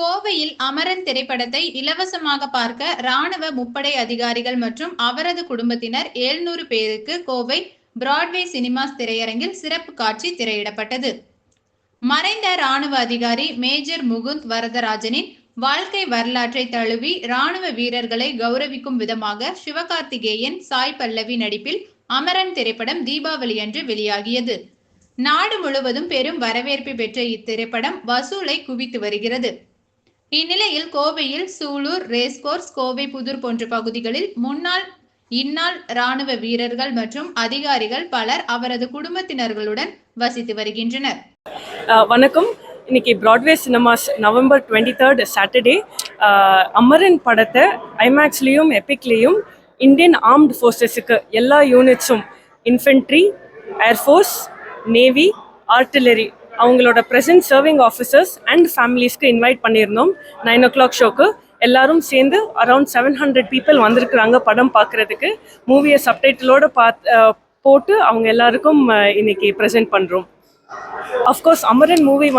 கோவையில் அமரன் திரைப்படத்தை இலவசமாக பார்க்க ராணுவ முப்படை அதிகாரிகள் மற்றும் அவரது குடும்பத்தினர் 700 பேருக்கு கோவை பிராட்வே சினிமாஸ் திரையரங்கில் சிறப்பு காட்சி திரையிடப்பட்டது. மறைந்த ராணுவ அதிகாரி மேஜர் முகுந்த் வரதராஜனின் வாழ்க்கை வரலாற்றை தழுவி ராணுவ வீரர்களை கௌரவிக்கும் விதமாக சிவகார்த்திகேயன், சாய் பல்லவி நடிப்பில் அமரன் திரைப்படம் தீபாவளி அன்று வெளியாகியது. நாடு முழுவதும் பெரும் வரவேற்பு பெற்ற இத்திரைப்படம் வசூலை குவித்து வருகிறது. இந்நிலையில் கோவையில் சூலூர், ரேஸ்கோர்ஸ், கோவை புதூர் போன்ற பகுதிகளில் முன்னாள், இந்நாள் ராணுவ வீரர்கள் மற்றும் அதிகாரிகள் பலர் அவரது குடும்பத்தினர்களுடன் வசித்து வருகின்றனர். வணக்கம். இன்னைக்கு Broadway cinemas November 23 Saturday Amaran படத்தை ஐமேக்ஸ்லேயும் எபிக்லேயும் இந்தியன் ஆர்ம்டு ஃபோர்ஸஸுக்கு எல்லா யூனிட்ஸும் இன்ஃபென்ட்ரி, ஏர்ஃபோர்ஸ், நேவி, ஆர்டிலரி அவங்களோட ப்ரெசன்ட் சர்விங் ஆஃபீஸர்ஸ் அண்ட் ஃபேமிலிஸ்க்கு இன்வைட் பண்ணியிருந்தோம். 9 o'clock ஷோக்கு எல்லாரும் சேர்ந்து அரௌண்ட் 700 பீப்புள் வந்திருக்கிறாங்க படம் பார்க்குறதுக்கு. மூவியை சப்டைட்டிலோடு போட்டு அவங்க எல்லாருக்கும் இன்னைக்கு ப்ரெசென்ட் பண்ணுறோம். Of course Amaran movie